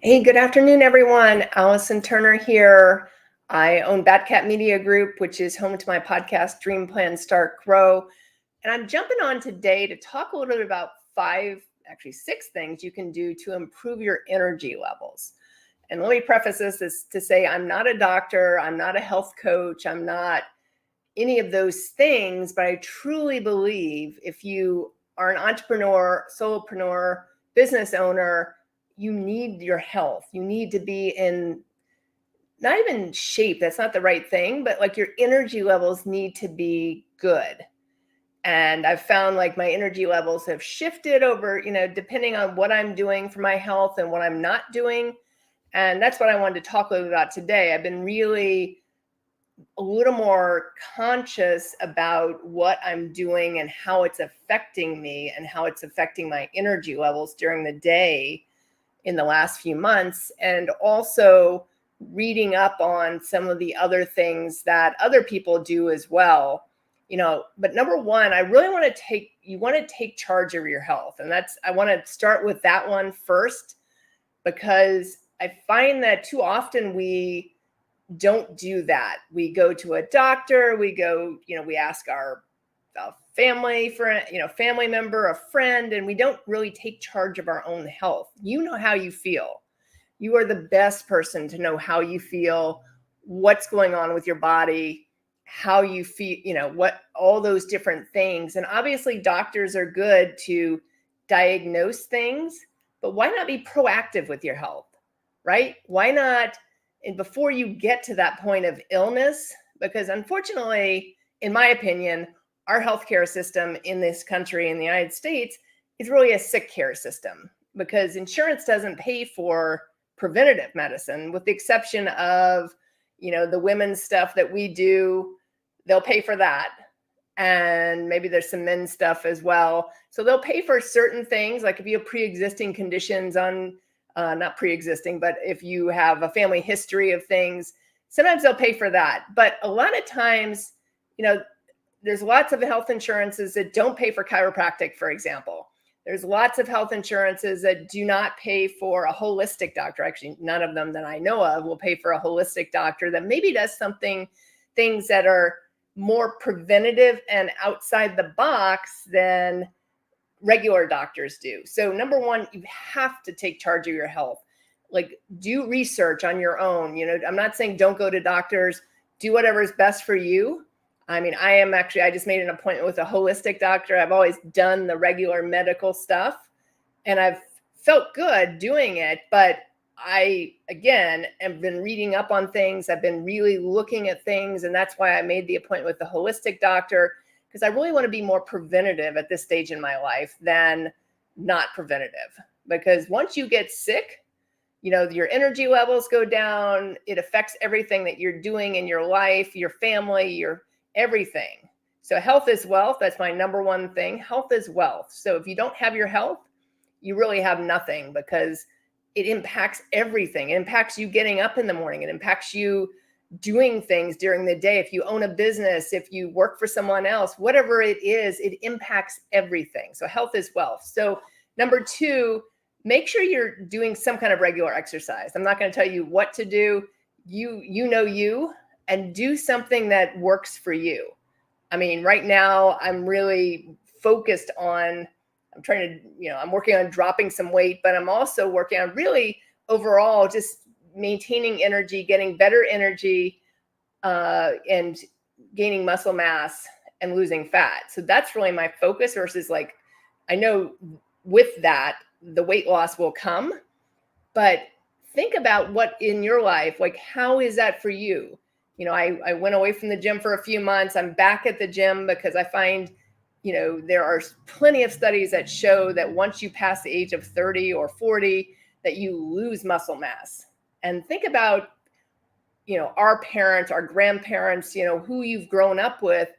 Hey, good afternoon, everyone. Allison Turner here. I own Batcat Media Group, which is home to my podcast, Dream Plan Start Grow. And I'm jumping on today to talk a little bit about six things you can do to improve your energy levels. And let me preface this to say I'm not a doctor, I'm not a health coach, I'm not any of those things, but I truly believe if you are an entrepreneur, solopreneur, business owner, you need your health. You need to be in not even shape, that's not the right thing, but like your energy levels need to be good. And I've found like my energy levels have shifted over, depending on what I'm doing for my health and what I'm not doing. And that's what I wanted to talk a little about today. I've been really a little more conscious about what I'm doing and how it's affecting me and how it's affecting my energy levels during the day in the last few months, and also reading up on some of the other things that other people do as well. But number one, I really want to take charge of your health. And I want to start with that one first, because I find that too often we don't do that. We go to a doctor, we ask our family member, a friend, and we don't really take charge of our own health. You know how you feel. You are the best person to know how you feel, what's going on with your body, how you feel, what all those different things. And obviously doctors are good to diagnose things, but why not be proactive with your health, right? Why not, and before you get to that point of illness, because unfortunately, in my opinion, our healthcare system in this country, in the United States, is really a sick care system, because insurance doesn't pay for preventative medicine, with the exception of, the women's stuff that we do. They'll pay for that. And maybe there's some men's stuff as well. So they'll pay for certain things, like if you have pre-existing conditions not pre-existing, but if you have a family history of things, sometimes they'll pay for that. But a lot of times, there's lots of health insurances that don't pay for chiropractic, for example. There's lots of health insurances that do not pay for a holistic doctor. Actually, none of them that I know of will pay for a holistic doctor that maybe does things that are more preventative and outside the box than regular doctors do. So number one, you have to take charge of your health. Like, do research on your own. I'm not saying don't go to doctors. Do whatever is best for you. I mean, I just made an appointment with a holistic doctor. I've always done the regular medical stuff and I've felt good doing it. But I, again, have been reading up on things. I've been really looking at things. And that's why I made the appointment with the holistic doctor, because I really want to be more preventative at this stage in my life than not preventative. Because once you get sick, your energy levels go down. It affects everything that you're doing in your life, your family, your everything. So health is wealth. That's my number one thing. Health is wealth. So if you don't have your health, you really have nothing, because it impacts everything. It impacts you getting up in the morning. It impacts you doing things during the day. If you own a business, if you work for someone else, whatever it is, it impacts everything. So health is wealth. So number two, make sure you're doing some kind of regular exercise. I'm not going to tell you what to do. You know you, and do something that works for you. I mean, right now I'm really focused on, I'm working on dropping some weight, but I'm also working on really overall just maintaining energy, getting better energy, and gaining muscle mass and losing fat. So that's really my focus, versus like, I know with that, the weight loss will come, but think about what in your life, like, how is that for you? I went away from the gym for a few months. I'm back at the gym because I find, there are plenty of studies that show that once you pass the age of 30 or 40, that you lose muscle mass. And think about, our parents, our grandparents, who you've grown up with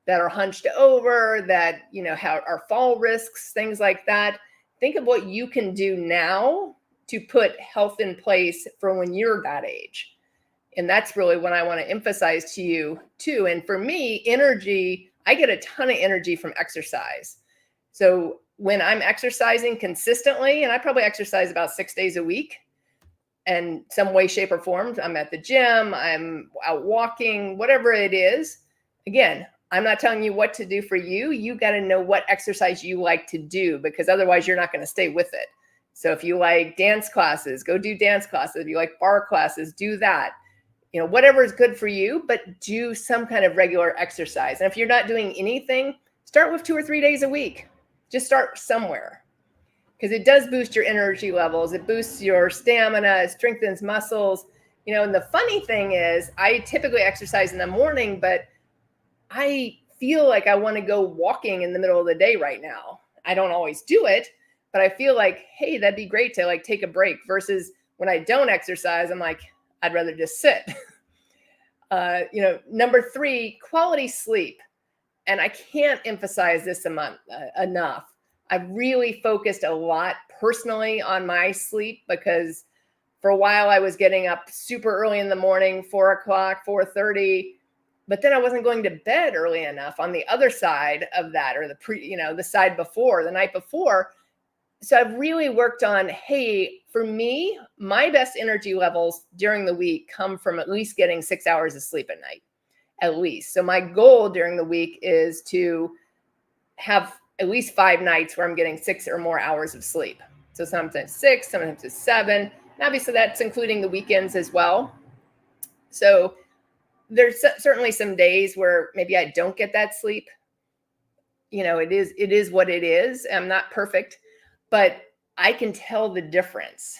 that are hunched over, that, have are fall risks, things like that. Think of what you can do now to put health in place for when you're that age. And that's really what I want to emphasize to you too. And for me, energy, I get a ton of energy from exercise. So when I'm exercising consistently, and I probably exercise about 6 days a week, in some way, shape, or form. I'm at the gym, I'm out walking, whatever it is. Again, I'm not telling you what to do for you. You got to know what exercise you like to do, because otherwise you're not going to stay with it. So if you like dance classes, go do dance classes. If you like bar classes, do that. Whatever is good for you, but do some kind of regular exercise. And if you're not doing anything, start with 2 or 3 days a week. Just start somewhere, because it does boost your energy levels. It boosts your stamina, it strengthens muscles. And the funny thing is, I typically exercise in the morning, but I feel like I want to go walking in the middle of the day right now. I don't always do it, but I feel like, hey, that'd be great to like take a break, versus when I don't exercise, I'm like, I'd rather just sit. Number 3, quality sleep. And I can't emphasize this enough. I've really focused a lot personally on my sleep, because for a while I was getting up super early in the morning, 4 o'clock, 4:30, but then I wasn't going to bed early enough on the other side of that, or the side before, the night before. So I've really worked on, hey, for me, my best energy levels during the week come from at least getting 6 hours of sleep at night, at least. So my goal during the week is to have at least 5 nights where I'm getting 6 or more hours of sleep. So sometimes 6, sometimes it's 7. And obviously that's including the weekends as well. So there's certainly some days where maybe I don't get that sleep. It is what it is. I'm not perfect, but I can tell the difference.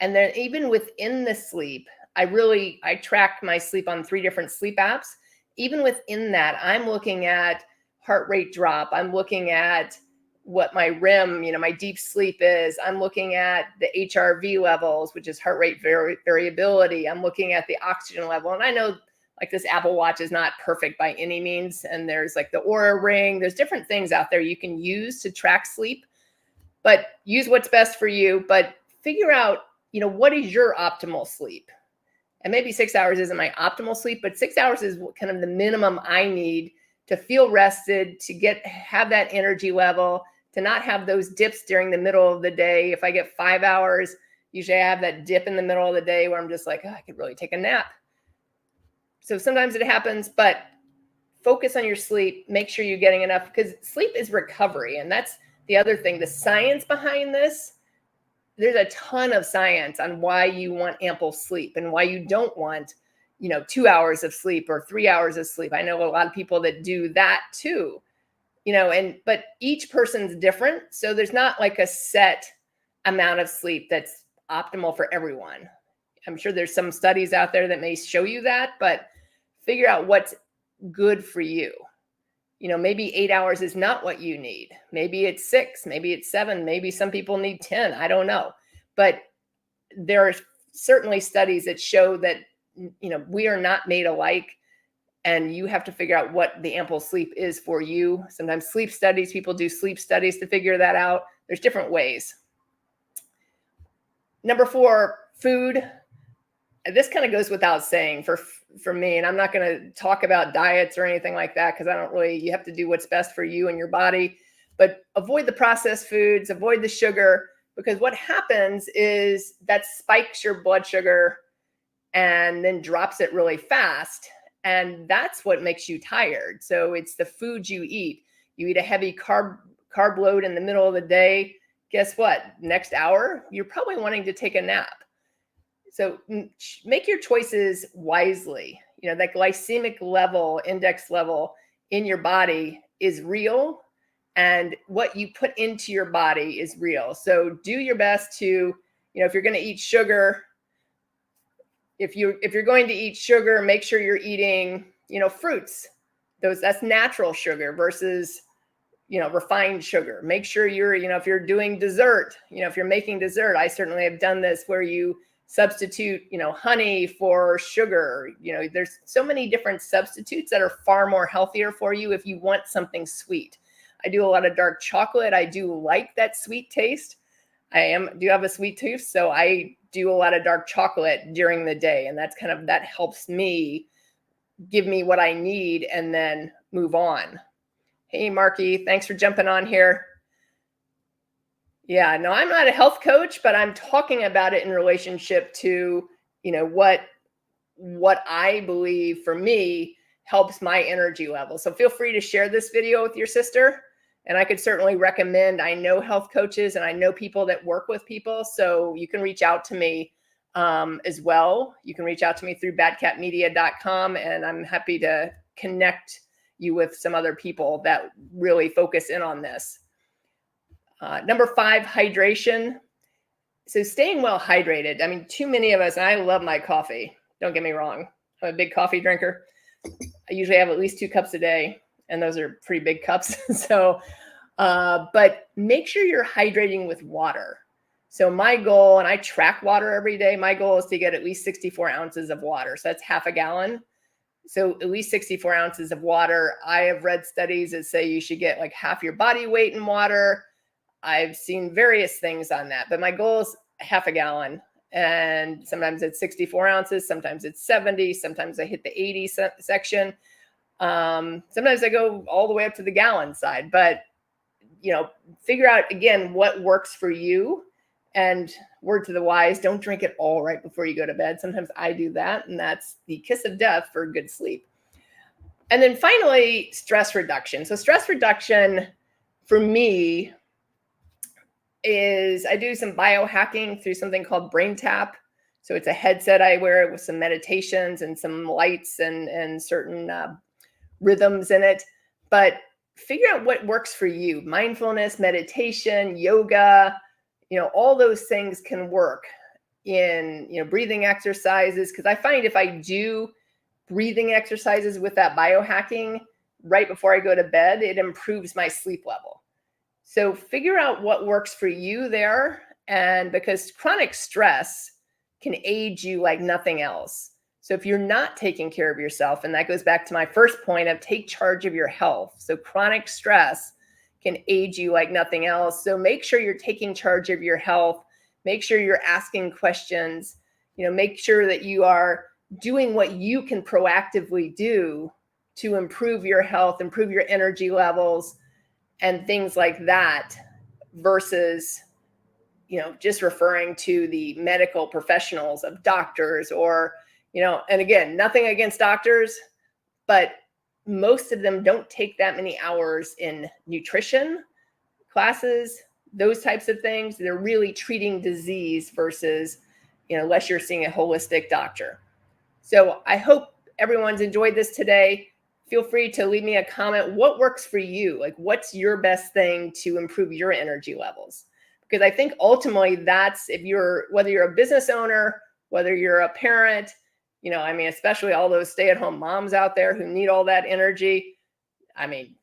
And then even within the sleep, I track my sleep on 3 different sleep apps. Even within that, I'm looking at heart rate drop. I'm looking at what my REM, my deep sleep is. I'm looking at the HRV levels, which is heart rate variability. I'm looking at the oxygen level. And I know like this Apple Watch is not perfect by any means. And there's like the Oura Ring. There's different things out there you can use to track sleep, but use what's best for you. But figure out, what is your optimal sleep? And maybe 6 hours isn't my optimal sleep, but 6 hours is kind of the minimum I need to feel rested, to have that energy level, to not have those dips during the middle of the day. If I get 5 hours, usually I have that dip in the middle of the day where I'm just like, I could really take a nap. So sometimes it happens, but focus on your sleep. Make sure you're getting enough, because sleep is recovery. And that's the other thing, the science behind this. There's a ton of science on why you want ample sleep and why you don't want, 2 hours of sleep or 3 hours of sleep. I know a lot of people that do that too, but each person's different. So there's not like a set amount of sleep that's optimal for everyone. I'm sure there's some studies out there that may show you that, but figure out what's good for you. Maybe 8 hours is not what you need. Maybe it's 6, maybe it's 7, maybe some people need 10. I don't know. But there are certainly studies that show that, we are not made alike, and you have to figure out what the ample sleep is for you. Sometimes people do sleep studies to figure that out. There's different ways. Number 4, food. This kind of goes without saying for me, and I'm not going to talk about diets or anything like that, because you have to do what's best for you and your body, but avoid the processed foods, avoid the sugar, because what happens is that spikes your blood sugar and then drops it really fast. And that's what makes you tired. So it's the food you eat. You eat a heavy carb load in the middle of the day. Guess what? Next hour, you're probably wanting to take a nap. So make your choices wisely. That glycemic level, index level in your body is real, and what you put into your body is real. So do your best to, if you're going to eat sugar, if you're going to eat sugar, make sure you're eating, fruits. That's natural sugar versus, refined sugar. Make sure you're, if you're doing dessert, if you're making dessert, I certainly have done this where you substitute, honey for sugar. There's so many different substitutes that are far more healthier for you if you want something sweet. I do a lot of dark chocolate. I do like that sweet taste. Do have a sweet tooth, so I do a lot of dark chocolate during the day, and that helps me give me what I need and then move on. Hey, Marky, thanks for jumping on here. Yeah, no, I'm not a health coach, but I'm talking about it in relationship to, what I believe for me helps my energy level. So feel free to share this video with your sister. And I could certainly recommend, I know health coaches and I know people that work with people. So you can reach out to me as well. You can reach out to me through badcatmedia.com, and I'm happy to connect you with some other people that really focus in on this. Number 5, hydration. So staying well hydrated. I mean, too many of us, and I love my coffee. Don't get me wrong. I'm a big coffee drinker. I usually have at least 2 cups a day, and those are pretty big cups. So, but make sure you're hydrating with water. So my goal, and I track water every day, my goal is to get at least 64 ounces of water. So that's half a gallon. So at least 64 ounces of water. I have read studies that say you should get like half your body weight in water. I've seen various things on that, but my goal is half a gallon. And sometimes it's 64 ounces, sometimes it's 70, sometimes I hit the 80 section. Sometimes I go all the way up to the gallon side, but figure out again what works for you. And word to the wise, don't drink it all right before you go to bed. Sometimes I do that, and that's the kiss of death for good sleep. And then finally, stress reduction. So stress reduction for me is I do some biohacking through something called BrainTap. So it's a headset I wear with some meditations and some lights and certain rhythms in it. But figure out what works for you. Mindfulness, meditation, yoga, all those things can work in, breathing exercises. Because I find if I do breathing exercises with that biohacking right before I go to bed, it improves my sleep level. So figure out what works for you there. And because chronic stress can age you like nothing else. So if you're not taking care of yourself, and that goes back to my first point of take charge of your health. So chronic stress can age you like nothing else. So make sure you're taking charge of your health. Make sure you're asking questions. Make sure that you are doing what you can proactively do to improve your health, improve your energy levels, and things like that, versus, just referring to the medical professionals of doctors or, and again, nothing against doctors, but most of them don't take that many hours in nutrition classes, those types of things. They're really treating disease versus, unless you're seeing a holistic doctor. So I hope everyone's enjoyed this today. Feel free to leave me a comment. What works for you? Like, what's your best thing to improve your energy levels? Because I think ultimately that's, whether you're a business owner, whether you're a parent, especially all those stay-at-home moms out there who need all that energy.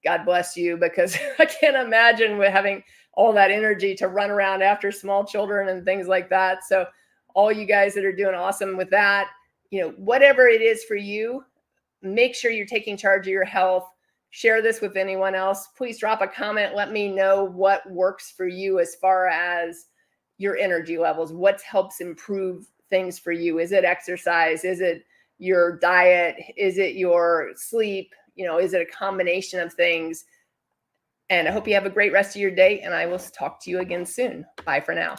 God bless you, because I can't imagine having all that energy to run around after small children and things like that. So all you guys that are doing awesome with that, whatever it is for you, make sure you're taking charge of your health. Share this with anyone else. Please drop a comment. Let me know what works for you as far as your energy levels. What helps improve things for you? Is it exercise? Is it your diet? Is it your sleep? Is it a combination of things? And I hope you have a great rest of your day, and I will talk to you again soon. Bye for now.